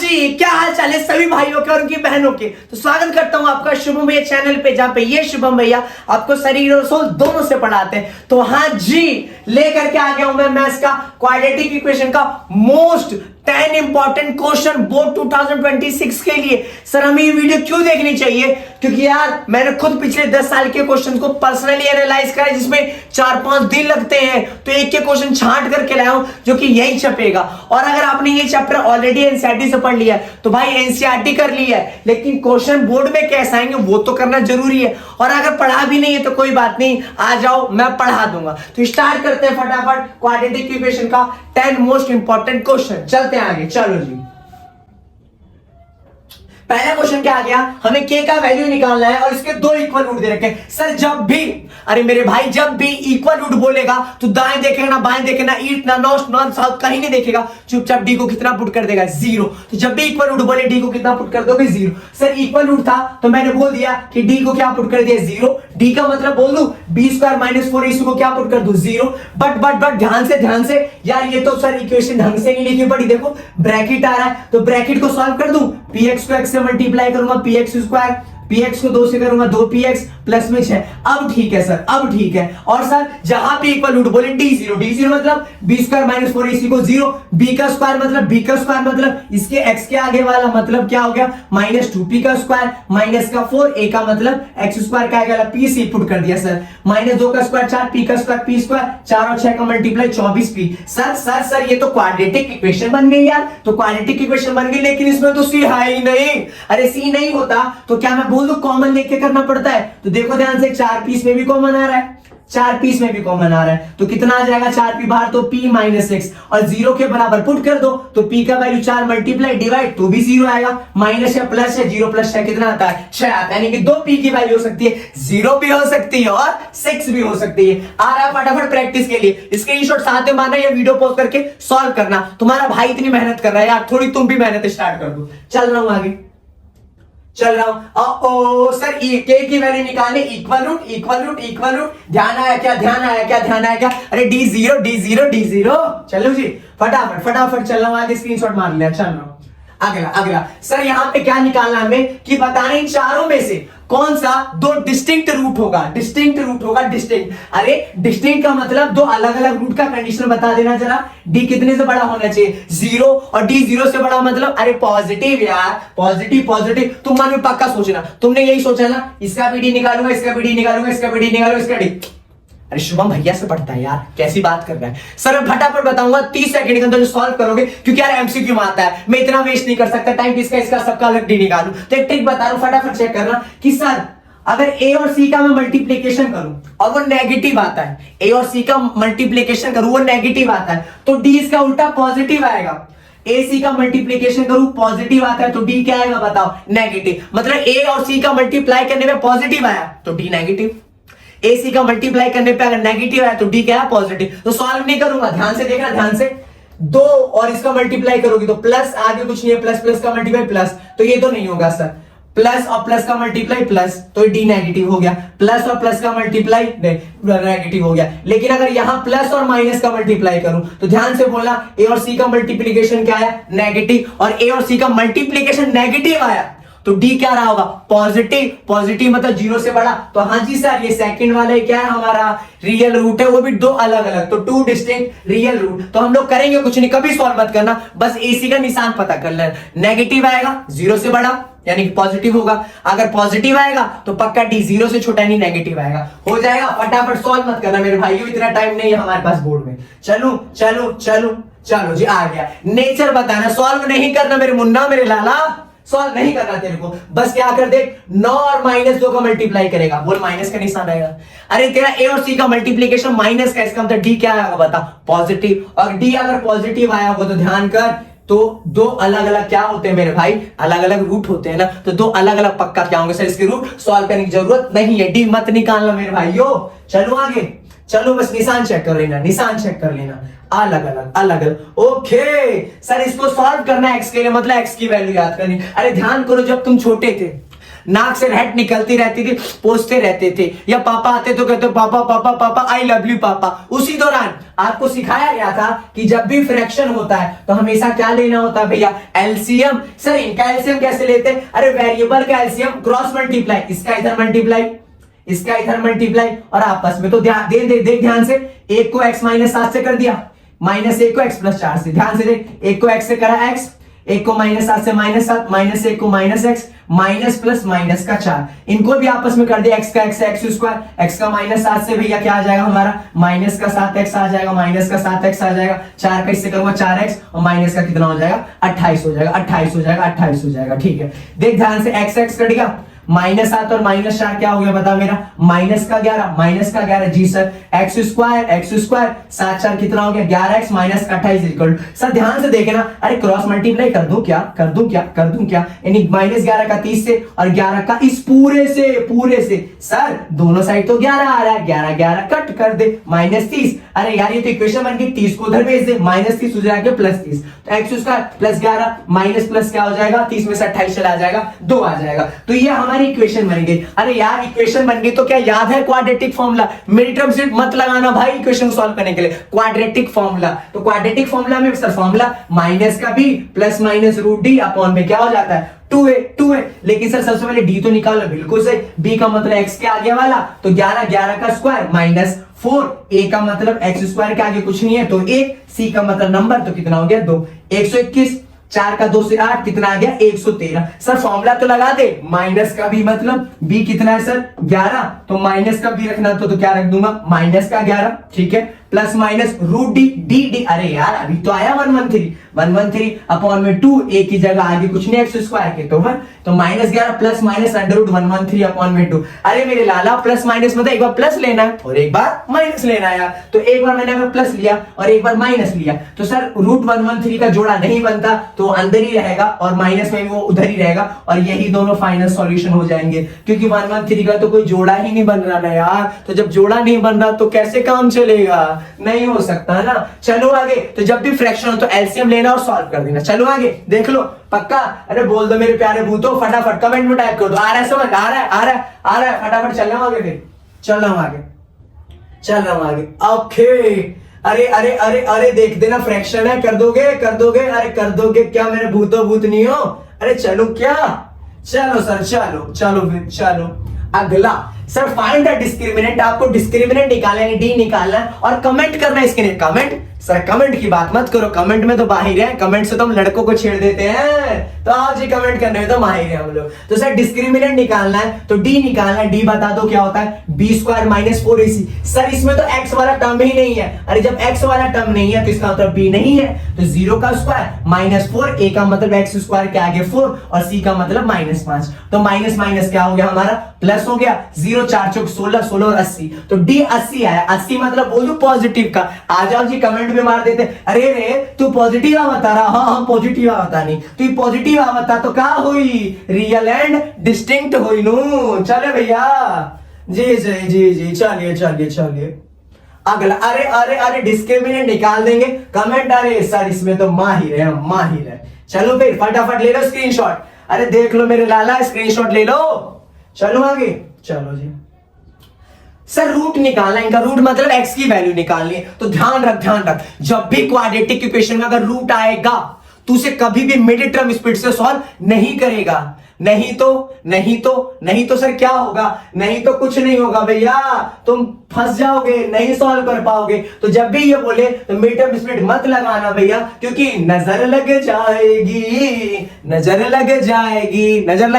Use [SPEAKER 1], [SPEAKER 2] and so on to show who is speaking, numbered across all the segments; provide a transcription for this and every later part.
[SPEAKER 1] जी, क्या हाल चाल है सभी भाइयों के और उनकी बहनों के। तो स्वागत करता हूं आपका शुभम भैया चैनल पे, जहां पे ये शुभम भैया आपको शरीर और सोल दोनों से पढ़ाते हैं। तो हाँ जी, लेकर के आ गया हूं मैं मैथ्स का क्वाड्रेटिक इक्वेशन का मोस्ट 10 इंपॉर्टेंट क्वेश्चन बोर्ड 2026 के लिए। सर हमें ये वीडियो क्यों देखनी चाहिए? क्योंकि यार मैंने खुद पिछले 10 साल के क्वेश्चन को पर्सनली एनालाइज करा, जिसमें 4-5 दिन लगते हैं। तो एक के क्वेश्चन छांट करके लाया हूं जो कि यही छपेगा। और अगर आपने ये चैप्टर ऑलरेडी एनसीईआरटी से पढ़ लिया है तो भाई एनसीईआरटी कर लिया है, लेकिन क्वेश्चन बोर्ड में कैसे आएंगे वो तो करना जरूरी है। और अगर पढ़ा भी नहीं है तो कोई बात नहीं, आ जाओ मैं पढ़ा दूंगा। तो स्टार्ट करते हैं फटाफट क्वाड्रेटिक इक्वेशन का 10 मोस्ट इंपॉर्टेंट क्वेश्चन। चलते हैं आगे, चलो जी। पहला क्वेश्चन क्या आ गया, हमें k का वैल्यू निकालना है और इसके दो इक्वल रूट दे रखे हैं। सर जब भी, अरे मेरे भाई, जब भी इक्वल रूट बोलेगा तो दाएं देखेगा ना बाएं देखेगा ना, ईस्ट ना नॉर्थ नॉर्थ साउथ कहीं नहीं देखेगा, चुपचाप डी को कितना पुट कर देगा, 0। तो जब भी इक्वल रूट बोले डी को कितना पुट कर दोगे, 0। सर इक्वल रूट था तो मैंने बोल दिया कि डी को क्या पुट कर दिया, 0। डी का मतलब बोल दू b² - 4ac को क्या पुट कर दू, 0। बट ध्यान से यार, ये तो सर इक्वेशन ढंग से नहीं लिखी पड़ी। देखो ब्रैकेट आ रहा है तो ब्रैकेट को सॉल्व कर दूं, px को x से मल्टीप्लाई करूंगा px², px को 2 से करूंगा 2px प्लस में 6। अब ठीक है सर, अब ठीक है। और सर जहां पे इक्वल रूट बोले d0 मतलब b² - 4ac को 0, b का स्क्वायर मतलब इसके x के आगे वाला मतलब क्या हो गया, -2p का स्क्वायर माइनस का 4, a का मतलब x² का आगे वाला p से पुट कर दिया सर, -2 का स्क्वायर 4, p का स्क्वायर p², 4 और 6 का मल्टीप्लाई 24p। सर ये तो क्वाड्रेटिक इक्वेशन बन गई यार। तो क्वाड्रेटिक इक्वेशन बन गई, लेकिन इसमें तो c है ही नहीं। अरे c नहीं होता तो क्या मैं बोल दो कॉमन लेके करना पड़ता है। तो देखो ध्यान से, 4 पीस में भी कॉमन आ रहा है, 4 पीस में भी कॉमन आ रहा है, तो कितना आ जाएगा, 4p बाहर तो p - x, और 0 के बराबर पुट कर दो तो p का वैल्यू 4 मल्टीप्लाई डिवाइड तो भी 0 आएगा, माइनस या प्लस है, 0 + 6 कितना आता है, 6 आता है। यानी कि 2p की वैल्यू हो सकती है, 0 भी हो सकती है और 6 भी हो सकती है। आ रहा है फटाफट प्रैक्टिस के लिए, स्क्रीनशॉट साथ में मारना या वीडियो पॉज करके सॉल्व करना। तुम्हारा भाई इतनी मेहनत कर रहा है यार, थोड़ी तुम भी मेहनत स्टार्ट कर दो। चल रहा हूं आगे, चल रहा हूं। सर k की वैल्यू निकालने, इक्वल रूट। ध्यान आया क्या? अरे d0। चलो जी फटाफट चल रहा हूं आगे, स्क्रीनशॉट मार लिया, चल रहा हूं। अगला सर यहाँ पे क्या निकालना हमें कि बताना इन चारों में से कौन सा दो डिस्टिंक्ट रूट होगा। अरे डिस्टिंक्ट का मतलब दो अलग अलग रूट का कंडीशन बता देना जरा। डी कितने से बड़ा होना चाहिए, 0, और डी 0 से बड़ा मतलब अरे पॉजिटिव यार, पॉजिटिव। तुम मन में पक्का सोचना, तुमने यही सोचा ना, इसका भी डी निकालूंगा, इसका भी डी निकालूंगा। अरे शुभम भैया से पढ़ता है यार, कैसी बात कर रहा है। सर मैं फटाफट बताऊंगा, 30 सेकंड के अंदर जो सॉल्व करोगे, क्योंकि यार एमसीक्यू में आता है, मैं इतना वेस्ट नहीं कर सकता टाइम, इसका सबका अलग डी निकालूं। तो एक ट्रिक बता रहा हूं, फटाफट चेक करना कि सर अगर a और c का मैं मल्टीप्लीकेशन करूं और वो नेगेटिव आता है, a और c का मल्टीप्लीकेशन करूं वो नेगेटिव आता है, तो d इसका उल्टा पॉजिटिव आएगा। AC का मल्टीप्लीकेशन करूं पॉजिटिव आता है तो D क्या आएगा बताओ, नेगेटिव। मतलब A और C का मल्टीप्लाई करने में पॉजिटिव आया तो D नेगेटिव, AC का मल्टीप्लाई करने पे अगर नेगेटिव आया तो D क्या है, पॉजिटिव। तो सॉल्व नहीं करूंगा, ध्यान से देखना, ध्यान से। 2 और इसका मल्टीप्लाई करोगी तो प्लस, आगे कुछ नहीं है, प्लस का मल्टीप्लाई प्लस, तो ये तो नहीं होगा सर। प्लस और प्लस का मल्टीप्लाई प्लस, तो डी नेगेटिव हो गया। प्लस और प्लस का मल्टीप्लाई नेगेटिव हो गया। लेकिन अगर यहां प्लस और माइनस का मल्टीप्लाई करूं तो ध्यान से बोलना, ए और सी का मल्टीप्लीकेशन क्या है, नेगेटिव, और ए और सी का मल्टीप्लीकेशन नेगेटिव आया तो डी क्या रहा होगा, पॉजिटिव मतलब 0 से बड़ा। तो हाँ जी सर, ये सेकंड वाला क्या है हमारा, रियल रूट है, वो भी दो अलग अलग, तो 2 डिस्टिंक्ट रियल रूट। तो हम लोग करेंगे कुछ नहीं, कभी सॉल्व मत करना, बस AC का निशान पता कर लेना। नेगेटिव आएगा 0 से बड़ा यानी कि पॉजिटिव होगा, अगर पॉजिटिव आएगा तो पक्का D 0 से छोटा नहीं नेगेटिव आएगा। हो जाएगा, फटाफट सॉल्व मत करना मेरे भाइयों, इतना टाइम नहीं है हमारे पास बोर्ड में। चलो जी, आ गया। नेचर बताना, सॉल्व नहीं करना मेरे मुन्ना, मेरे लाला, सॉल्व नहीं करना तेरे को, बस क्या कर दे, 9 और -2 का मल्टीप्लाई करेगा, बोल माइनस का निशान आएगा। अरे तेरा A और C का मल्टीप्लीकेशन माइनस का, इसका मतलब D क्या आएगा बता, पॉजिटिव। और D अगर पॉजिटिव आया होगा तो ध्यान कर, तो दो अलग अलग क्या होते हैं मेरे भाई, अलग अलग रूट होते हैं ना, तो दो अलग अलग पक्का क्या होंगे सर, इसके रूट सॉल्व करने की जरूरत नहीं है, डी मत निकालना मेरे भाइयों। चलो आगे, चलो बस निशान चेक कर लेना, अलग अलग। ओके सर, इसको सॉल्व करना है x के लिए, मतलब x की वैल्यू याद करनी। अरे ध्यान करो, जब तुम छोटे थे नाक से रहट निकलती रहती थी, पोंछते रहते थे, या पापा आते तो कहते पापा आई लव यू पापा, उसी दौरान आपको सिखाया गया था कि जब भी फ्रैक्शन होता है तो हमेशा क्या लेना होता है भैया, एलसीएम। सर इनका एलसीएम कैसे लेते हैं, अरे वेरिएबल का एलसीएम क्रॉस मल्टीप्लाई, इसका इधर मल्टीप्लाई, इसका इधर मल्टीप्लाई और आपस में। तो देख ध्यान से, एक को x माइनस 7 से कर दिया, माइनस एक को x प्लस 4 से, ध्यान से देख, एक को x से करा x, एक को माइनस 7 से माइनस 7, माइनस एक को minus x, minus plus minus का 4, इनको भी आपस में कर दिया, x का x से x स्क्वायर, x का माइनस 7 से भैया क्या आ जाएगा हमारा, माइनस का 7x आ जाएगा, माइनस का 7x आ जाएगा, 4 का इससे करूंगा 4x और माइनस का कितना हो जाएगा 28 हो जाएगा, 28 हो जाएगा, 28 हो जाएगा। ठीक है, देख ध्यान से, x कट गया, माइनस 7 और माइनस 4 क्या हो गया बता मेरा, माइनस का 11, माइनस का 11 जी सर, एक्स स्क्वायर 7 4 कितना हो गया 11x माइनस 28 इक्वल। सर ध्यान से देखे ना, अरे क्रॉस मल्टीप्लाई कर दूं क्या, यानी माइनस 11 का 30 से और 11 का इस पूरे से सर दोनों साइड तो 11 आ रहा है, 11 11 कट कर दे, माइनस 30। अरे यार ये तो इक्वेशन बन गई, 30 को उधर भेज दे, माइनस 30 हो जाएगा प्लस 30, तो x square plus 11 minus plus क्या हो जाएगा, 30 में से 28 चला जाएगा, 2 आ जाएगा। तो ये हमारी इक्वेशन बन गई। अरे यार इक्वेशन बन गई तो क्या याद है क्वाड्रेटिक फॉर्मूला, मेरी तरफ से मत लगाना भाई इक्वेशन सॉल्व करने के लिए, क्वाड्रेटिक फॉर्मूला। तो क्वाड्रेटिक फॉर्मूला में सर फॉर्मूला माइनस का b plus minus root D upon में क्या हो जाता है 2a। लेकिन सर सबसे पहले d तो निकालो, बिल्कुल सही, b का मतलब x के आगे वाला, तो 11 का स्क्वायर माइनस 4, a का मतलब x स्क्वायर के आगे कुछ नहीं है तो 1, c का मतलब नंबर तो कितना हो गया 2, 121, 4 का 2 से 8 कितना आ गया 113। सर फॉर्मूला तो लगा दे, माइनस का b मतलब b कितना है सर 11, तो माइनस का b रखना तो क्या रख दूंगा माइनस का 11, ठीक है, प्लस माइनस रूट डी, अरे यार अभी तो आया 113 अपॉन में 2, a की जगह आगे कुछ नहीं एक्स स्क्वायर के, तो minus 11 plus minus under root 113 upon में 2। अरे मेरे लाला प्लस माइनस मतलब एक बार प्लस लेना है और एक बार माइनस लेना है, तो एक बार मैंने अगर प्लस लिया और एक बार माइनस लिया तो सर रूट 113 का जोड़ा नहीं बनता, तो अंदर ही रहेगा और माइनस में वो उधर ही रहेगा और यही दोनों फाइनल सॉल्यूशन हो जाएंगे, क्योंकि 113 का तो कोई जोड़ा ही नहीं बन रहा ना यार, तो जब जोड़ा नहीं बन रहा तो कैसे काम चलेगा, नहीं हो सकता ना। चलो आगे, तो जब भी फ्रैक्शन हो तो एलसीएम लेना और सॉल्व कर देना। चलो आगे देख लो पक्का, अरे बोल दो मेरे प्यारे भूतों, फटाफट कमेंट में टाइप कर दो, आ रहा है समझ, आ रहा है, फटाफट चल रहा हूं आगे, फिर चल रहा हूं आगे। ओके, अरे देख देना फ्रैक्शन है, कर दोगे, अरे कर दोगे क्या मेरे भूतों भूत नहीं हो, अरे चलो क्या, चलो सर चलो अगला सर फाइंड द डिस्क्रिमिनेंट। आपको डिस्क्रिमिनेंट निकालना है, डी निकालना है और कमेंट करना है इसके लिए। कमेंट सर, कमेंट की बात मत करो, कमेंट में तो माहिर है, कमेंट से तो हम लड़कों को छेड़ देते हैं, तो आप जी कमेंट करने में तो माहिर है हम लोग। तो सर डिस्क्रिमिनेंट निकालना है तो डी निकालना है, डी बता दो क्या होता है, B square minus 4ac। Sir इसमें तो x वाला टर्म ही नहीं है, अरे जब x वाला टर्म नहीं है तो इसका मतलब b नहीं है, तो 0 का स्क्वायर माइनस 4, a का मतलब x स्क्वायर के आगे 4 और c का मतलब माइनस 5, तो माइनस माइनस क्या हो गया हमारा प्लस हो गया, 0 4 चौक 16 और 80, तो डी 80 आया। 80 मतलब बोलो पॉजिटिव का, आ जाओ जी कमेंट में मार देते, अरे रे तू पॉजिटिव आ बता रहा, हाँ पॉजिटिव आ बता, नहीं तू पॉजिटिव आ बता तो क्या हुई, रियल एंड डिस्टिंक्ट हुई नू। चले भैया जी चलिए अगला, अरे डिस्क्रिमिनेंट निकाल देंगे, कमेंट, अरे सर इसमें तो माहिर है। चलो फिर फटाफट ले लो स्क्रीनशॉट, अरे देख लो मेरे लाला स्क्रीनशॉट ले लो, चलो आगे, चलो जी। सर रूट निकालना है, इनका रूट मतलब x की वैल्यू निकालनी है, तो ध्यान रख, जब भी क्वाड्रेटिक इक्वेशन में अगर रूट आएगा तो उसे कभी भी मिड टर्म स्पीड से सॉल्व नहीं करेगा, नहीं तो सर क्या होगा, नहीं तो कुछ नहीं होगा भैया, तुम फंस जाओगे, नहीं सॉल्व कर पाओगे। तो जब भी ये बोले तो मिड टर्म स्पीड मत लगाना भैया, क्योंकि नजर लग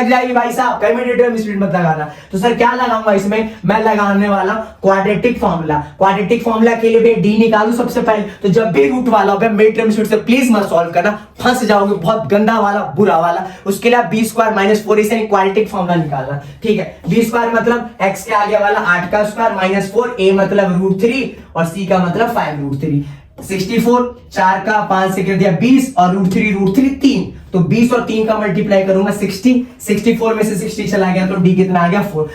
[SPEAKER 1] जाएगी भाई साहब, कहीं मिड टर्म स्पीड मत लगाना। तो सर क्या लगाऊंगा इसमें, मैं लगाने वाला क्वाड्रेटिक फॉर्मूला के लिए डी निकालू सबसे पहले, तो जब भी रूट वाला हो मिड टर्म स्पीड से प्लीज मत सॉल्व करना, फंस जाओगे, बहुत गंदा वाला बुरा वाला। उसके लिए बी स्क्वायर माइनस 4 से क्वाड्रेटिक फॉर्मूला निकालना, ठीक है। बी स्क्वायर मतलब x के आगे वाला 8 का स्क्वायर माइनस 4, a मतलब √3 और c का मतलब 5√3, 64, 4 का 5 से कर दिया 20 और √3 3, तो 20 और 3 का मल्टीप्लाई करूंगा 60, 64 में से 60 चला गया तो d कितना आ गया 4।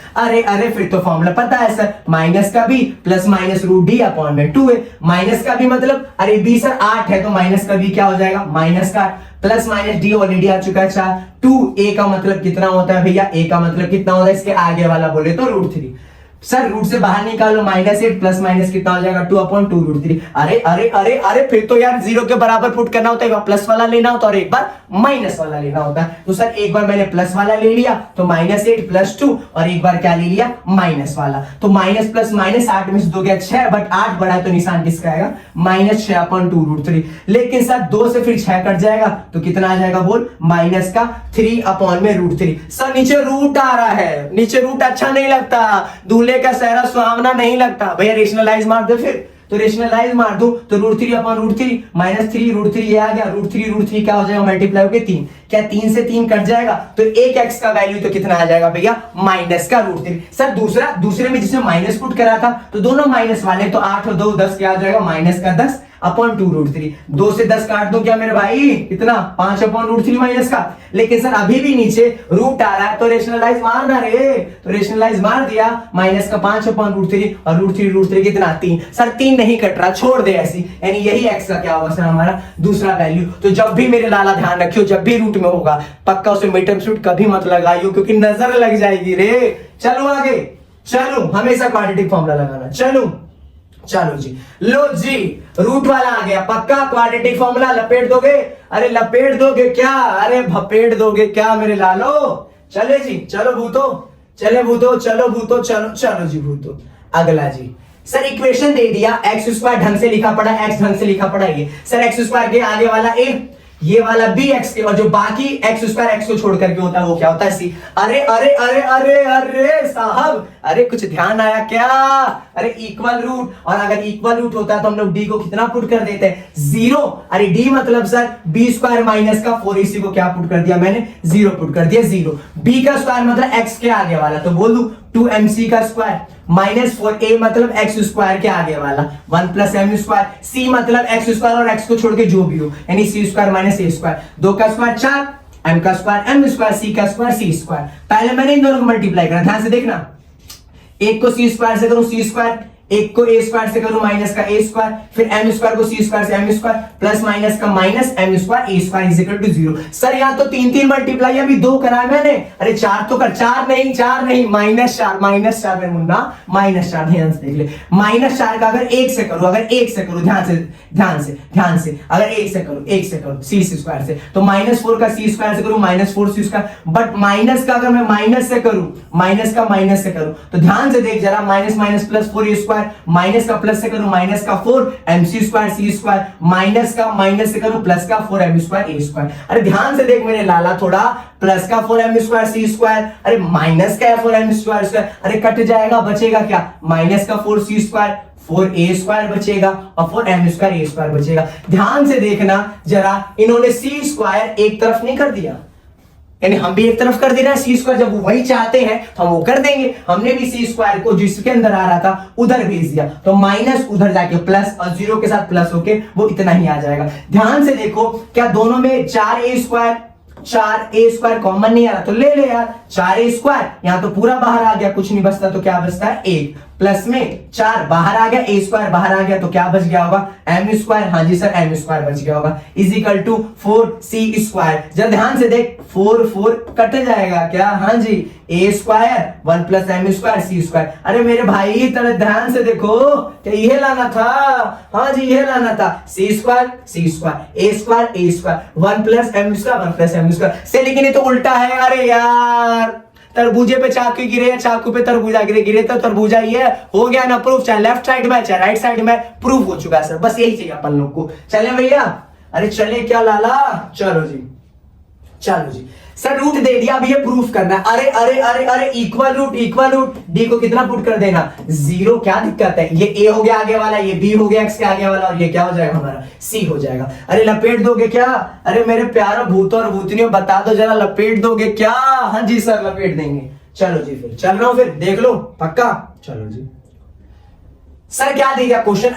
[SPEAKER 1] अरे फिर तो फॉर्मूला पता है सर, माइनस का b plus minus √d upon में 2a, माइनस का b मतलब अरे b सर 8 है तो माइनस का b क्या हो जाएगा माइनस का प्लस माइनस d ऑलरेडी आ चुका है 4, 2a का मतलब कितना होता है भैया, a का मतलब कितना होता है इसके आगे वाला बोले तो √3, सर रूट से बाहर निकालो, -8 प्लस माइनस कितना हो जाएगा 2/2√3। अरे अरे अरे अरे फिर तो यार 0 के बराबर पुट करना होता है, एक बार प्लस वाला लेना होता है और एक बार माइनस वाला लेना होता है। तो सर एक बार मैंने प्लस वाला ले लिया तो -8 + 2 और एक बार क्या ले लिया माइनस वाला। तो माइनस प्लस माइनस 8 में से 2 गया 6, बट 8 बड़ा है तो निशान किसका आएगा -6/2√3। लेकिन सर 2 से फिर 6 कट जाएगा तो कितना आ जाएगा बोल -3/√3। सर नीचे रूट आ रहा है, नीचे रूट अच्छा नहीं लगता, दूल्हे का सहरा सुहावना नहीं लगता भैया। रेशनलाइज मार दे फिर, तो रेशनलाइज मार दो तो √3/√3 -3√3 ये आ गया। √3 क्या हो जाएगा मल्टीप्लाई होकर 3, क्या 3 से 3 कट जाएगा तो एक x का वैल्यू तो कितना आ जाएगा भैया -√3। सर दूसरे में जिसमें माइनस पुट करा था तो दोनों माइनस वाले, तो 8 और 2 10 क्या आ जाएगा -10/2√3। 2 से 10 काट दो क्या मेरे भाई, कितना 5/√3 माइनस का। लेकिन सर अभी भी नीचे रूट आ रहा है तो रेशनलाइज मारना रे, तो रेशनलाइज मार दिया -5/√3 और √3 कितना 3। सर 3 नहीं कट रहा, छोड़ दे ऐसी, यानी यही x का क्या होगा सर हमारा दूसरा वैल्यू। तो जब भी मेरे लाला ध्यान रखियो, जब भी रूट में होगा पक्का उसे मिड शूट कभी मत लगाइयो क्योंकि नजर लग जाएगी रे। चलो आगे, चलो हमेशा क्वाड्रेटिक फॉर्मूला लगाना। चलो जी, लो जी रूट वाला आ गया, पक्का क्वाड्रेटिक फॉर्मूला लपेट दोगे। अरे लपेट दोगे क्या, अरे भपेट दोगे क्या मेरे लालो। चले जी, चलो भूतो, चलो जी भूतो। अगला जी सर इक्वेशन दे दिया, x² ढंग से लिखा पड़ा, x ढंग से लिखा पड़ा ये। सर x² के आगे वाला a, ये वाला b x के, और जो बाकी x² x को छोड़ करके होता है वो क्या होता है c। अरे अरे अरे अरे अरे साहब, अरे कुछ ध्यान आया क्या। अरे इक्वल रूट, और अगर इक्वल रूट होता है तो हम लोग d को कितना पुट कर देते हैं 0। अरे d मतलब सर b² माइनस का 4, इसी को क्या पुट कर दिया मैंने 0 पुट कर दिया 0। b का स्क्वायर मतलब x के आगे वाला, तो बोल दू 2mc का स्क्वायर -4a मतलब x² के आगे वाला 1 + m²। c मतलब x² और x को छोड़ के जो भी हो, यानी c² - a²। 2 का स्क्वायर 4, m का स्क्वायर m², c का स्क्वायर c²। पहले मैंने इन दोनों को मल्टीप्लाई करना, ध्यान से देखना। एक को c² से करूं c², एक को a² से करूं माइनस का a², फिर m² को c² से m² प्लस माइनस का माइनस m² a² = 0। सर यहाँ तो 3 मल्टीप्लाई, अभी 2 कराया मैंने। अरे 4 तो कर, 4 नहीं -4 मेरे मुन्ना -4। ध्यान से देख ले, -4 का अगर 1 से करूं, ध्यान से अगर 1 से करूं c² से, तो -4 का c² से करूं -4c²। बट माइनस का अगर मैं माइनस से करूं तो ध्यान से देख जरा, माइनस प्लस 4a² माइनस का प्लस से करूं -4 mc² c², माइनस का माइनस से करूं प्लस का 4 m² a²। अरे ध्यान से देख मेरे लाला, थोड़ा प्लस का 4 m² c², अरे माइनस का 4 m², अरे कट जाएगा, बचेगा क्या -का 4c², 4a² बचेगा और 4 m² a² बचेगा। ध्यान से देखना जरा, इन्होंने c² एक तरफ नहीं कर दिया, यानी हम भी एक तरफ कर दे रहे हैं c²। जब वो वही चाहते हैं तो हम वो कर देंगे। हमने भी c² को जिसके अंदर आ रहा था उधर भेज दिया, तो माइनस उधर जाके प्लस और 0 के साथ प्लस होके वो इतना ही आ जाएगा। ध्यान से देखो, क्या दोनों में 4a² कॉमन नहीं आ रहा, तो ले ले यार 4a²। यहां तो पूरा बाहर आ गया, कुछ नहीं बचता, तो क्या बचता है 1, प्लस में 4 बाहर आ गया, a² बाहर आ गया, तो क्या बच गया होगा m²। हाँ जी सर m² बच गया होगा, = 4c²। जब ध्यान से देख 4 कट जाएगा क्या, हाँ जी a² 1 + m² c²। अरे मेरे भाई तरह ध्यान से देखो, क्या यह लाना था, हाँ जी यह लाना था, c² a² 1 + m² से, लेकिन ये तो उल्टा है। अरे यार तरबूजे पे चाकू गिरे, चाकू पे तरबूजा गिरे तो तरबूजा ही है, हो गया ना प्रूफ, चाहे लेफ्ट साइड में चाहे राइट साइड में, प्रूफ हो चुका है सर। बस यही चाहिए अपन लोग को। चले भैया, अरे चले क्या लाला, चलो जी सर रूट दे दिया, अब ये प्रूफ करना। अरे अरे अरे अरे इक्वल रूट d को कितना पुट कर देना 0, क्या दिक्कत है। ये a हो गया आगे वाला, ये b हो गया x के आगे वाला, और ये क्या हो जाएगा हमारा c हो जाएगा। अरे लपेट दोगे क्या, अरे मेरे प्यारों भूतों और भूतनियों बता दो जरा, लपेट दोगे क्या। हाँ जी सर लपेट देंगे। चलो जी फिर चल रहा हूं, फिर देख लो पक्का। चलो जी सर क्या दे दिया क्वेश्चन,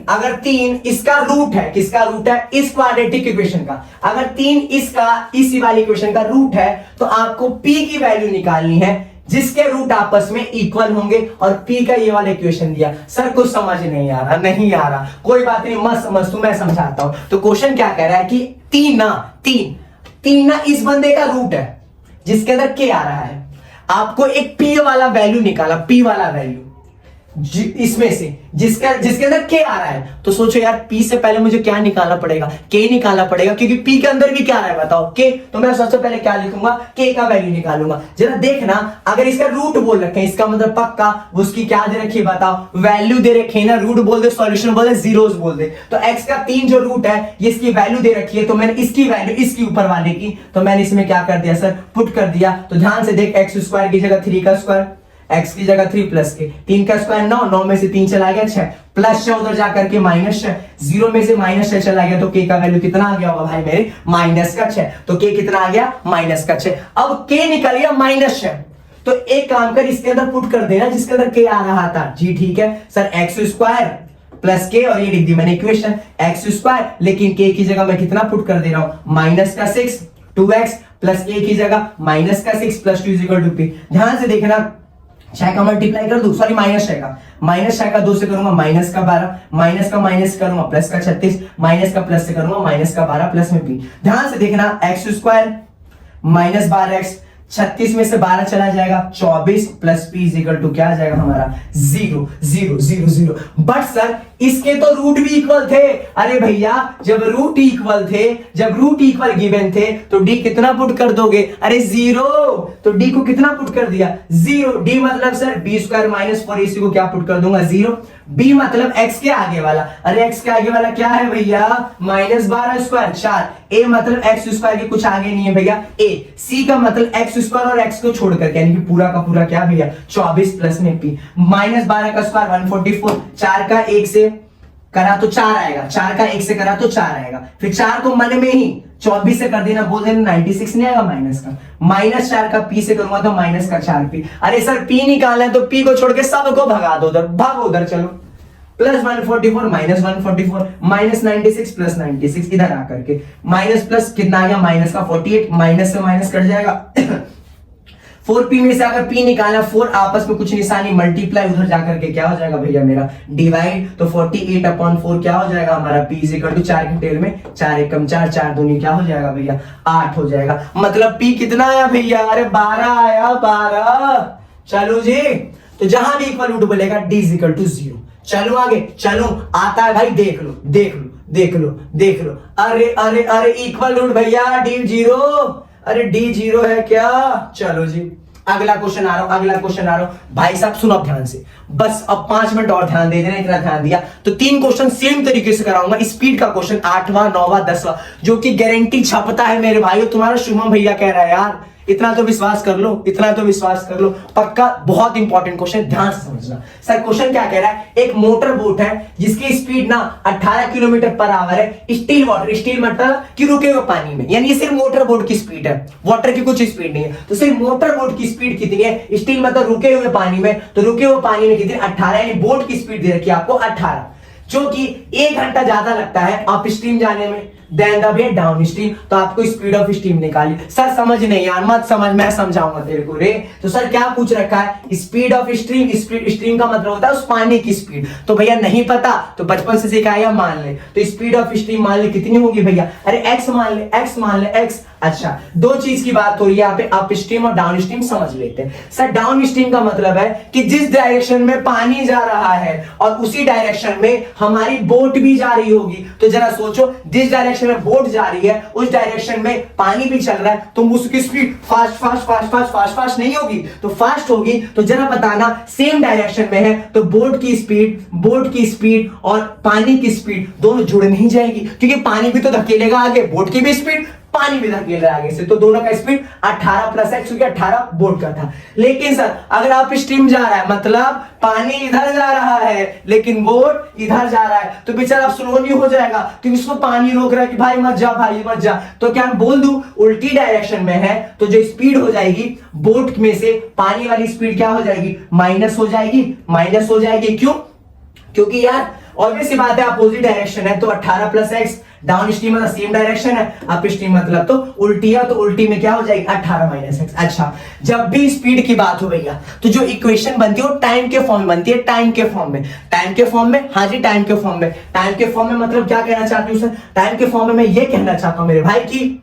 [SPEAKER 1] अगर 3 इसका रूट है, किसका रूट है, इस क्वाड्रेटिक इक्वेशन का। अगर 3 इसका इसी वाली इक्वेशन का रूट है तो आपको p की वैल्यू निकालनी है जिसके रूट आपस में इक्वल होंगे, और p का ये वाला इक्वेशन दिया। सर कुछ समझ नहीं आ रहा, कोई बात नहीं, मत समझ तू, मैं समझाता हूं। तो क्वेश्चन क्या कह रहा है कि 3 ना इस बंदे का रूट है जिसके अंदर k आ रहा है। आपको एक पी वाला वैल्यू निकाला, पी वाला वैल्यू इसमें से जिसके अंदर के आ रहा है, तो सोचो यार पी से पहले मुझे क्या निकालना पड़ेगा, के निकालना पड़ेगा, क्योंकि पी के अंदर भी क्या आ रहा है बताओ, के। तो मैं सबसे पहले क्या लिखूंगा, के का वैल्यू निकालूंगा। जरा देखना, अगर इसका रूट बोल रखे हैं, इसका मतलब पक्का उसकी क्या दे रखी है बताओ, वैल्यू दे रखी है ना। रूट बोल दे, सॉल्यूशन बोल दे, जीरोस बोल दे। तो एक्स का 3 जो रूट है ये इसकी वैल्यू दे रखी है, तो मैंने इसकी वैल्यू इसकी ऊपर वाले की, तो मैंने इसमें क्या कर दिया सर, पुट कर दिया। तो ध्यान से देख, एक्स स्क्वायर की जगह 3 का स्क्वायर, x की जगह 3 प्लस के, 3 का स्क्वायर 9, 9 में से 3 चला गया 6, प्लस 6 उधर जाकर के माइनस 6, 0 में से माइनस 6 चला गया, तो k का वैल्यू कितना आ गया होगा भाई मेरे, माइनस का 6। तो k कितना आ गया, माइनस का 6। अब k निकल गया माइनस 6, तो एक काम कर, इसके अंदर पुट कर देना जिसके अंदर k आ रहा था। जी ठीक है सर, एक्स स्क्वायर प्लस के, और ये लिख दी मैंने इक्वेशन एक्स स्क्वायर, लेकिन k की जगह मैं कितना पुट कर दे रहा हूं, माइनस का 6, 2x प्लस a की जगह माइनस का 6 प्लस 2 इक्वल टू p। ध्यान से देखना, 6 का मल्टीप्लाई कर दू, सॉरी माइनस 6 का 2 से करूंगा माइनस का 12, माइनस का माइनस करूंगा प्लस का 36, माइनस का प्लस से करूंगा माइनस का 12 प्लस में p। ध्यान से देखना, एक्स स्क्वायर माइनस 12x, 36 में से 12 चला जाएगा 24 प्लस p इक्वल टू क्या आ जाएगा हमारा 0 0 0 0। बट सर इसके तो रूट भी इक्वल थे। अरे भैया जब रूट इक्वल थे, जब रूट इक्वल गिवन थे, तो d कितना पुट कर दोगे, अरे 0। तो d को कितना पुट कर दिया, 0। d मतलब sir b square minus 4 ac को क्या पुट कर दूंगा, 0। b मतलब x के आगे वाला, अरे x के आगे वाला क्या है भैया, माइनस 12 स्क्वायर 4। a मतलब x स्क्वायर के कुछ आगे नहीं है भैया a। c का मतलब x स्क्वायर और x को छोड़ करके, यानी कि पूरा का पूरा क्या भैया 24 प्लस में p, माइनस 12 का स्क्वायर 144, 4 का 1 से करा तो 4 आएगा, 4 का 1 से करा तो 4 आएगा, फिर 4 को मन में ही 24 से कर देना, बोल देना 96 नहीं आएगा माइनस का, माइनस 4 का p से करूंगा तो माइनस का 4p। अरे सर p निकालना है तो p को छोड़ के सबको भगा दो उधर, भागो उधर चलो। प्लस 144 माइनस 144 माइनस 96 प्लस 96, इधर आकर के माइनस प्लस कितना आ गया, माइनस का 48, माइनस से माइनस कट जाएगा 4p में से अगर p निकालना, 4 आपस में कुछ निशानी मल्टीप्लाई, उधर जाकर के क्या हो जाएगा भैया मेरा डिवाइड, तो 48/4 क्या हो जाएगा हमारा p इक्वल टू 4 के टेल में 4 एकम 4, 4 दूनी क्या हो जाएगा भैया 8 हो जाएगा। मतलब p कितना आया भैया, अरे 12 आया, 12। चलो जी, तो जहां भी इक्वल रूट बोलेगा d इक्वल टू 0। चलो आगे, चलो आता है भाई, देख लो देख लो देख लो देख लो, अरे अरे अरे इक्वल रूट भैया d 0, अरे d 0 है क्या। चलो जी अगला क्वेश्चन आ रहा हूं, अगला क्वेश्चन आ रहा हूं भाई साहब, सुनो अब ध्यान से, बस अब 5 मिनट और ध्यान दे देना, इतना ध्यान दिया तो 3 क्वेश्चन सेम तरीके से कराऊंगा। स्पीड का क्वेश्चन 8वां 9वां 10वां, जो कि गारंटी छपता है मेरे भाइयों। तुम्हारा शुभम भैया कह रहा है यार, इतना तो विश्वास कर लो, इतना तो विश्वास कर लो, पक्का बहुत इंपॉर्टेंट क्वेश्चन, ध्यान से समझना। सर क्वेश्चन क्या कह रहा है, एक मोटर बोट है जिसकी स्पीड ना 18 किलोमीटर पर आवर है, स्टील वाटर, स्टील मतलब कि रुके हुए पानी में, यानी ये सिर्फ मोटर बोट की स्पीड है, वाटर की कुछ स्पीड नहीं है। तो सिर्फ मोटर बोट की स्पीड कितनी है, स्टील मतलब रुके हुए पानी में, तो रुके हुए पानी में कितनी 18, यानी बोट की स्पीड दे रखी है आपको 18, जो कि 1 घंटा ज्यादा लगता है अप स्ट्रीम जाने में then the way downstream. तो आपको स्पीड ऑफ स्ट्रीम निकाली। सर समझ नहीं यार, मत समझ, मैं समझाऊंगा तेरे को रे। तो सर क्या पूछ रखा है, स्पीड ऑफ स्ट्रीम, स्ट्रीम का मतलब होता है उस पानी की स्पीड। तो भैया नहीं पता तो बचपन से सिखाया, मान ले। तो स्पीड ऑफ स्ट्रीम मान ले कितनी होगी भैया, अरे एक्स मान ले, एक्स मान ले, एक्स। अच्छा, 2 चीज की बात हो रही है यहाँ पे, अप स्ट्रीम और डाउन स्ट्रीम समझ लेते हैं। सर डाउन स्ट्रीम का मतलब है कि जिस डायरेक्शन में पानी जा रहा है और उसी डायरेक्शन में हमारी बोट भी जा रही होगी। तो जरा सोचो, जिस डायरेक्शन में बोट जा रही है उस डायरेक्शन में पानी भी चल रहा है, तो उसकी speed fast fast fast fast fast fast नहीं होगी, तो फास्ट होगी। तो जरा बताना, सेम डायरेक्शन में है तो बोट की स्पीड और पानी की स्पीड दोनों जुड़ नहीं जाएगी, क्योंकि पानी भी तो धकेलेगा आगे, बोट की भी स्पीड, पानी भी धकेल रहा है आगे से, तो दोनों का स्पीड 18 प्लस एक्स, क्योंकि 18 बोट का था। लेकिन सर अगर आप स्ट्रीम जा रहा है, मतलब पानी इधर जा रहा है लेकिन बोट इधर जा रहा है, तो बेचारा स्लो नहीं हो जाएगा, क्योंकि उसको पानी रोक रहा है कि भाई मत जा, भाई मत जा। तो क्या बोल दूं, उल्टी डायरेक्शन में है तो जो स्पीड हो जाएगी बोट में से, पानी वाली स्पीड क्या हो जाएगी, माइनस हो जाएगी, माइनस हो जाएगी। क्यों, क्योंकि यार ऑब्वियस सी बात है, अपोजिट डायरेक्शन है तो 18 प्लस एक्स, डाउन स्ट्रीम मतलब सेम डायरेक्शन है, अप स्ट्रीम मतलब तो उल्टी है, तो उल्टी में क्या हो जाएगी 18 माइनस एक्स। अच्छा, जब भी स्पीड की बात हो भैया तो जो इक्वेशन बनती है वो टाइम के फॉर्म में बनती है, टाइम के फॉर्म में, टाइम के फॉर्म में, हाँ जी टाइम के फॉर्म में। टाइम के फॉर्म में मतलब क्या कहना चाहती हूँ सर, टाइम के फॉर्म में मैं ये कहना चाहता हूँ मेरे भाई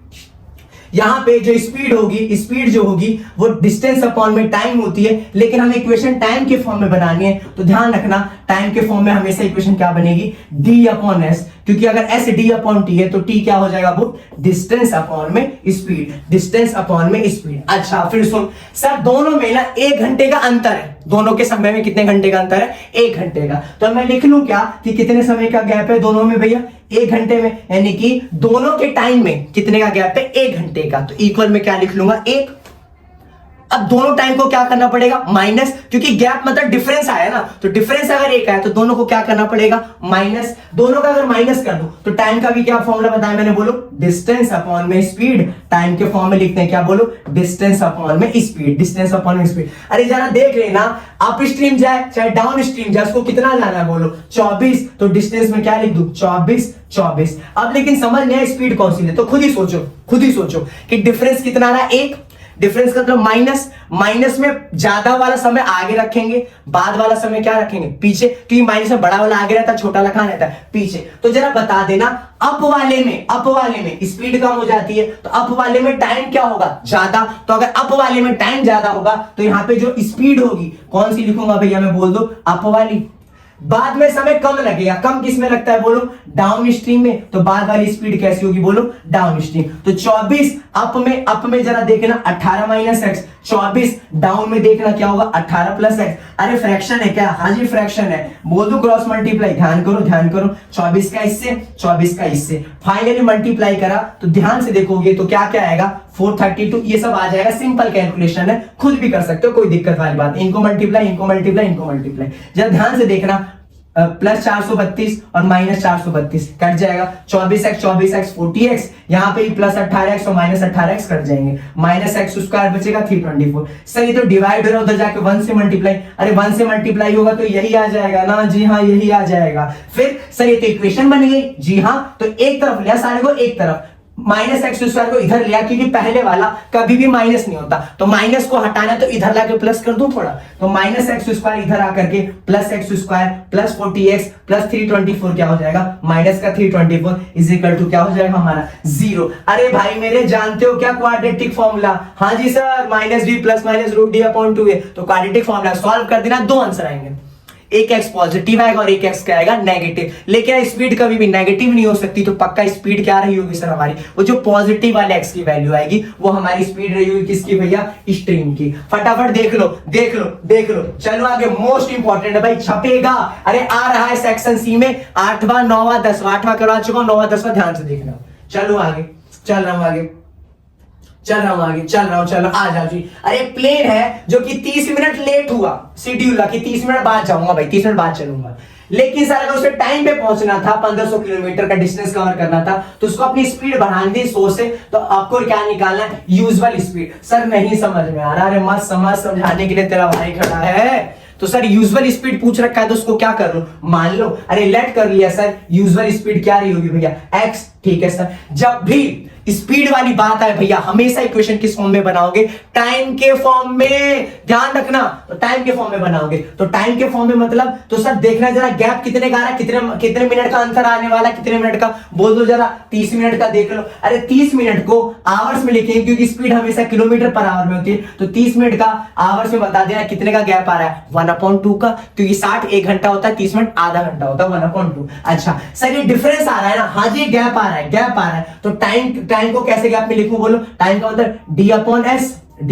[SPEAKER 1] यहाँ पे जो स्पीड होगी, स्पीड जो होगी वो डिस्टेंस अपॉन में टाइम होती है, लेकिन हमें इक्वेशन टाइम के फॉर्म में बनानी है। तो ध्यान रखना टाइम के फॉर्म में हमेशा इक्वेशन क्या बनेगी, d अपॉन s, क्योंकि अगर s d अपॉन t है तो t क्या हो जाएगा, वो डिस्टेंस अपॉन में स्पीड, डिस्टेंस अपॉन में स्पीड। अच्छा फिर सुन सर, दोनों में ना 1 घंटे का अंतर है, दोनों के समय में कितने घंटे का अंतर है, 1 घंटे का। तो मैं लिख लूं क्या कि कितने समय का गैप है दोनों में भैया, 1 घंटे में, यानी कि दोनों के टाइम में कितने का गैप है, 1 घंटे का। तो इक्वल में क्या लिख लूंगा, 1। अब दोनों टाइम को क्या करना पड़ेगा, माइनस, क्योंकि गैप मतलब डिफरेंस आया ना, तो डिफरेंस अगर 1 आया तो दोनों को क्या करना पड़ेगा, माइनस। दोनों का अगर माइनस कर दूं तो टाइम का भी क्या फॉर्मूला बताया मैंने, बोलो डिस्टेंस अपॉन में स्पीड। टाइम के फॉर्म में लिखते हैं क्या, बोलो डिस्टेंस अपॉन में स्पीड, डिस्टेंस अपॉन में स्पीड। अरे जरा देख लेना, अप स्ट्रीम जाए चाहे डाउन स्ट्रीम जाए, उसको कितना जाना है, बोलो 24। तो डिस्टेंस में क्या लिख दूं, 24। अब लेकिन समझ नहीं आया स्पीड कौन सी है, तो खुद ही सोचो कि डिफरेंस कितना आ रहा है, 1। डिफरेंस का मतलब माइनस, माइनस में ज्यादा वाला समय आगे रखेंगे, बाद वाला समय क्या रखेंगे, पीछे, क्योंकि माइनस में बड़ा वाला आगे रहता है, छोटा वाला कहां रहता है, पीछे। तो जरा बता देना, अप वाले में स्पीड कम हो जाती है, तो अप वाले में टाइम क्या होगा, ज्यादा। तो अगर अप वाले में टाइम ज्यादा होगा तो यहां पे जो स्पीड होगी कौन सी लिखूंगा भैया मैं, बोल दो अप वाली। बाद में समय कम लगेगा, कम किस में लगता है, बोलो डाउन स्ट्रीम में। तो बाद वाली स्पीड कैसी होगी, बोलो डाउन स्ट्रीम। तो 24 अप में जरा देखना 18 माइनस एक्स, 24 डाउन में देखना क्या होगा, 18 प्लस एक्स। अरे फ्रैक्शन है क्या, हाँ जी फ्रैक्शन है, बोल दो क्रॉस मल्टीप्लाई। ध्यान करो 24 का इससे, 24 का इससे, फाइनली मल्टीप्लाई करा तो ध्यान से देखोगे तो क्या क्या आएगा, 432। ये सब आ जाएगा, सिंपल कैलकुलेशन है, खुद भी कर सकते हो, कोई दिक्कत वाली बात। इनको मल्टीप्लाई जरा ध्यान से देखना, प्लस 432 और माइनस 432 कट जाएगा, 24x 40x, यहाँ पे प्लस 18x और माइनस 18x कट जाएंगे, माइनस एक्स स्क्वायर बचेगा 324। सर ये तो डिवाइड हो रहा है, उधर जाके 1 से मल्टीप्लाई, अरे 1 से मल्टीप्लाई होगा तो यही आ जाएगा ना, जी हाँ यही आ जाएगा। फिर सर ये तो इक्वेशन बन गई, जी हाँ, तो एक तरफ लिया सारे को, एक तरफ माइनस एक्स स्क्वायर को इधर लिया, क्योंकि पहले वाला कभी भी माइनस नहीं होता, तो माइनस को हटाना तो इधर लाके प्लस कर दूं थोड़ा, तो माइनस एक्स स्क्वायर इधर आकर के plus x square plus 40x plus 324 क्या हो जाएगा, माइनस का 324 इज इक्वल टू क्या हो जाएगा हमारा 0। अरे भाई मेरे जानते हो क्या क्वाड्रेटिक फॉर्मूला, हाँ जी sir, minus B plus minus root D upon 2 है, तो क्वाड्रेटिक फॉर्मूला सॉल्व कर देना, 2 आंसर आएंगे, एक एक्स पॉजिटिव आएगा और एक एक्स क्या आएगा, नेगेटिव। लेकिन स्पीड कभी भी नेगेटिव नहीं हो सकती, तो पक्का स्पीड क्या रही होगी सर हमारी, वो जो पॉजिटिव वाले एक्स की वैल्यू आएगी वो हमारी स्पीड रही होगी, किसकी भैया, स्ट्रीम की। फटाफट देख लो। चलो आगे, मोस्ट इंपॉर्टेंट है भाई, छपेगा। अरे आ रहा है सेक्शन सी में 8वां 9वां 10वां, 8वां करवा चुका हूं, 9वां 10वां ध्यान से देखना। चलो आगे, चल रहा हूं आगे, आ जाओ जी। अरे प्लेन है जो कि 30 मिनट लेट हुआ, शेड्यूल कि 30 मिनट बाद जाऊंगा भाई, 30 मिनट बाद चलूंगा, लेकिन सर अगर उसे टाइम पे पहुंचना था, 1500 किलोमीटर का डिस्टेंस कवर करना था, तो उसको अपनी स्पीड बढ़ानी थी 100 से, तो आपको क्या निकालना है, यूजुअल स्पीड। सर नहीं समझ में आ रहा, अरे मत समझाने के लिए तेरा भाई खड़ा है, तो सर यूजुअल स्पीड पूछ रखा है, तो उसको क्या कर लो, मान लो। अरे लेट कर लिया सर, यूजुअल स्पीड क्या रही होगी भैया, x, ठीक है सर। जब भी स्पीड वाली बात है भैया, हमेशा इक्वेशन किस फॉर्म में बनाओगे, टाइम के फॉर्म में, ध्यान रखना, तो टाइम के फॉर्म में बनाओगे। तो टाइम के फॉर्म में मतलब, तो सर देखना जरा गैप कितने का आ रहा है, कितने मिनट का अंतर आने वाला, कितने मिनट का, बोल दो जरा, 30 मिनट का देख लो। अरे 30 मिनट को आवर्स में लिखेंगे, क्योंकि स्पीड हमेशा किलोमीटर पर आवर में होती है, तो 30 मिनट का आवर्स में बता देना कितने का गैप आ रहा है, 1/2 का, क्योंकि 60 1 घंटा होता है, 30 मिनट आधा घंटा होता है, 1/2। अच्छा सर ये डिफरेंस आ रहा है ना, हाँ जी गैप आ रहा है, तो टाइम को कैसे गैप में लिखूं, बोलो, टाइम का मतलब d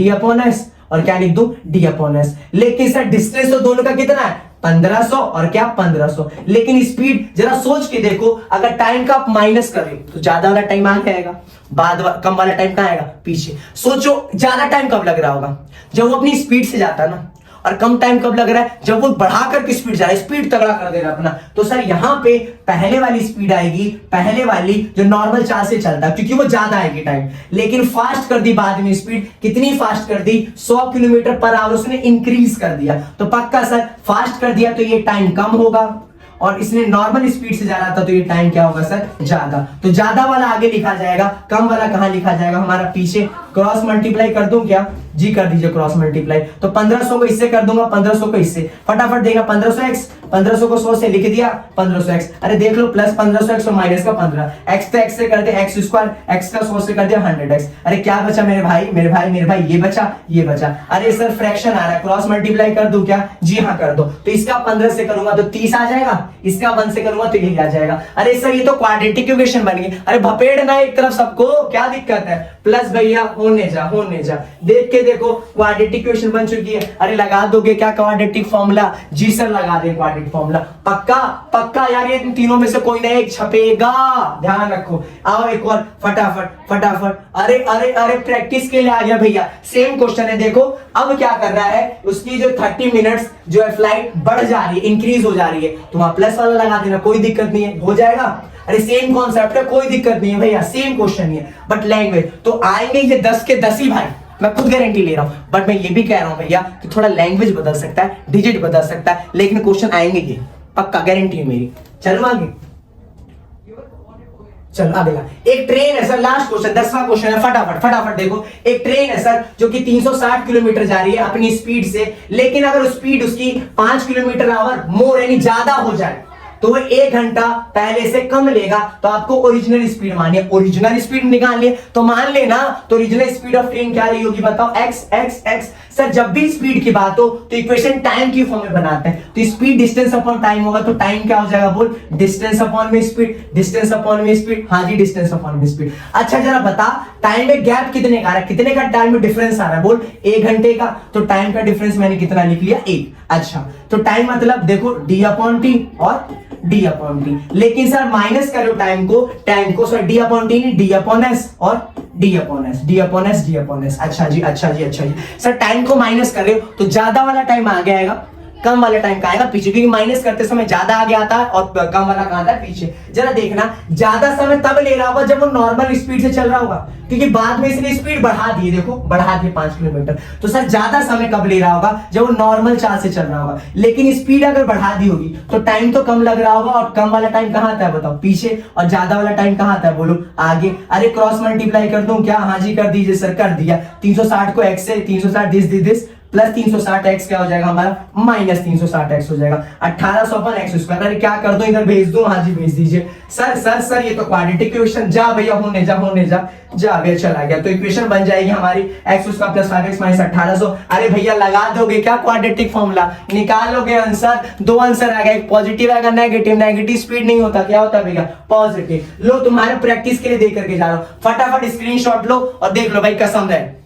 [SPEAKER 1] अपॉन s, और क्या लिख दूं, d अपॉन s। लेकिन सर डिस्टेंस तो दोनों का कितना है, 1500 और क्या 1500, लेकिन स्पीड जरा सोच के देखो, अगर टाइम का आप माइनस करें तो ज्यादा वाला टाइम आगे आएगा, कम वाला टाइम कहां आएगा, पीछे। सोचो ज्यादा टाइम कब लग रहा होगा, जब वो अपनी स्पीड से जाता है ना, और कम टाइम कब लग रहा है, जब वो बढ़ाकर की स्पीड जा रहा है, स्पीड तगड़ा कर दे रहा है अपना। तो सर यहां पे पहले वाली स्पीड आएगी, पहले वाली जो नॉर्मल चाल से चलता है, क्योंकि वो ज्यादा आएगी टाइम, लेकिन फास्ट कर दी बाद में स्पीड, कितनी फास्ट कर दी, 100 किलोमीटर पर आवर उसने इंक्रीज कर दिया, तो पक्का सर फास्ट कर दिया तो ये टाइम कम होगा, और इसने नॉर्मल स्पीड से जा रहा था तो ये टाइम क्या होगा सर, ज्यादा। तो ज्यादा वाला आगे लिखा जाएगा, कम वाला कहां लिखा जाएगा हमारा, पीछे। क्रॉस मल्टीप्लाई कर दूं क्या जी, कर दीजिए क्रॉस मल्टीप्लाई। तो 1500 को इससे कर दूंगा, 1500 को इससे, फटाफट देगा 1500x, 1500 को 100 से लिख दिया 1500x। अरे देख लो प्लस 1500x और माइनस का 15, x तो x से कर दे x स्क्वायर, x का 100 से कर दिया 100x। अरे क्या बचा मेरे भाई, मेरे भाई मेरे भाई, ये बचा ये बचा। अरे सर फ्रैक्शन आ रहा है, क्रॉस मल्टीप्लाई कर दूं क्या जी हाँ कर दो। तो इसका 15 से करूंगा तो 30 आ जाएगा, इसका 1 से करूंगा तो यही आ जाएगा। अरे सर ये तो क्वाड्रेटिक इक्वेशन बन गई। अरे भपेड़ ना एक तरफ सबको, क्या दिक्कत है। प्लस भैया होने जा, देख के देखो क्वाड्रेटिक इक्वेशन बन चुकी है। अरे लगा दोगे क्या क्वाड्रेटिक फॉर्मूला जी सर, लगा दे क्वाड्रेटिक फॉर्मूला, पक्का पक्का यार, ये तीनों में से कोई ना एक छपेगा, ध्यान रखो। आओ एक और फटाफट फटाफट। अरे अरे अरे प्रैक्टिस के लिए आ गया भैया, सेम क्वेश्चन है। देखो अब क्या कर रहा है, उसकी जो 30 मिनट्स जो है फ्लाइट बढ़ जा रही है, इंक्रीज हो जा रही है, तो वहां प्लस वाला लगा देना, कोई दिक्कत नहीं है, हो जाएगा। अरे सेम कॉन्सेप्ट है, कोई दिक्कत नहीं है भैया, सेम क्वेश्चन ही है, बट लैंग्वेज तो आएंगे ये 10 के 10 ही भाई, मैं खुद गारंटी ले रहा हूं। बट मैं ये भी कह रहा हूं भैया कि थोड़ा लैंग्वेज बदल सकता है, डिजिट बदल सकता है, लेकिन क्वेश्चन आएंगे ये, पक्का गारंटी है मेरी। चलो आगे, चलो आगे। एक ट्रेन है सर, लास्ट क्वेश्चन 10वां क्वेश्चन है, फटाफट फटाफट देखो। एक ट्रेन है सर जो कि 360 किलोमीटर जा रही है अपनी स्पीड से, लेकिन अगर स्पीड उसकी 5 किलोमीटर आवर मोर यानी ज्यादा हो जाए तो वो 1 घंटा पहले से कम लेगा। तो आपको ओरिजिनल स्पीड मानिए, ओरिजिनल स्पीड निकाल लिए तो मान लेना, तो ओरिजिनल स्पीड ऑफ ट्रेन क्या रही होगी बताओ, x x x। सर जब भी स्पीड की बात हो तो इक्वेशन टाइम की फॉर्म में बनाते हैं, तो स्पीड डिस्टेंस अपॉन टाइम होगा, तो टाइम क्या हो जाएगा बोल, डिस्टेंस अपॉन में स्पीड, डिस्टेंस अपॉन में स्पीड, हाँ जी डिस्टेंस अपॉन में स्पीड। अच्छा जरा बता टाइम में गैप कितने का आ रहा है, कितने का टाइम में डिफरेंस आ रहा है बोल, 1 घंटे का। तो टाइम का डिफरेंस मैंने कितना लिख लिया 1। अच्छा तो टाइम मतलब देखो d अपॉन टी और d अपॉन टी, लेकिन सर माइनस करो टाइम को सर d अपॉन टी नहीं, d अपॉन एस और d upon S, d upon S, d upon S. अच्छा जी अच्छा जी अच्छा जी। सर टाइम को माइनस कर रहे हो तो ज्यादा वाला टाइम आगे आएगा, कम वाला टाइम का आएगा पीछे, क्योंकि माइनस करते समय ज्यादा आगे आता है और कम वाला कहां आता है पीछे। जरा देखना ज्यादा समय तब ले रहा होगा जब वो नॉर्मल स्पीड से चल रहा होगा, क्योंकि बाद में इसने स्पीड बढ़ा दी, देखो बढ़ा दी 5 किलोमीटर। तो सर ज्यादा समय कब ले रहा होगा, जब वो नॉर्मल चाल से चल रहा होगा, लेकिन स्पीड अगर बढ़ा दी होगी तो टाइम तो कम लग रहा होगा, और कम वाला टाइम कहां आता है बताओ पीछे, और ज्यादा वाला टाइम कहां आता है बोलो आगे। अरे क्रॉस मल्टीप्लाई कर दूं क्या, हाँ जी कर दीजिए सर, कर दिया। 360 को x से 360 दिस प्लस 360x क्या हो जाएगा हमारा माइनस 360x हो जाएगा, 1800 अपन x स्क्वायर। अरे क्या कर दो इधर भेज दूं, हाँ जी भेज दीजिए। सर ये तो क्वाड्रेटिक इक्वेशन, जा भैया होने जा भैया, चला गया। तो इक्वेशन बन जाएगी हमारी x square plus 5x minus 1800। अरे भैया लगा दोगे क्या क्वाड्रेटिक फॉर्मूला, निकालोगे आंसर, 2 आंसर आ गया, एक पॉजिटिव आएगा नेगेटिव, नेगेटिव स्पीड नहीं होता, क्या होता है भैया पॉजिटिव। लो तुम्हारे प्रैक्टिस के लिए दे करके जा रहा हूं, फटाफट स्क्रीनशॉट लो और देख लो भाई, कसम है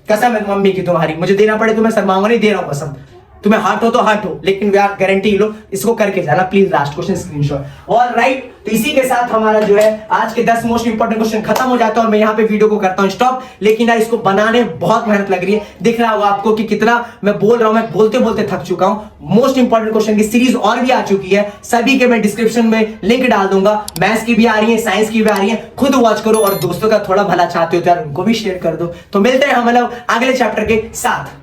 [SPEAKER 1] मम्मी की तुम्हारी, मुझे देना पड़े तो मैं शर्माऊंगा नहीं, दे रहा हूं कसम, तुम्हें हार्ट हो तो हार्ट हो, लेकिन यार गारंटी लो, इसको करके जाना please, last question screenshot. Alright, तो इसी के साथ हमारा जो है आज के 10 मोस्ट इंपोर्टेंट क्वेश्चन खत्म हो जाता है और मैं यहाँ पे वीडियो को करता हूँ स्टॉप। लेकिन यार इसको बनाने बहुत मेहनत लग रही है, दिख रहा होगा आपको कि कितना मैं बोल रहा हूँ, मैं बोलते बोलते थक चुका हूँ। मोस्ट इंपोर्टेंट क्वेश्चन की सीरीज और भी आ चुकी है, सभी के मैं डिस्क्रिप्शन में लिंक डाल दूंगा, मैथ्स की भी आ रही है, साइंस की भी आ रही है, खुद वॉच करो और दोस्तों का थोड़ा भला चाहते हो तो यार उनको भी शेयर कर दो। तो मिलते हैं हम लोग अगले चैप्टर के साथ।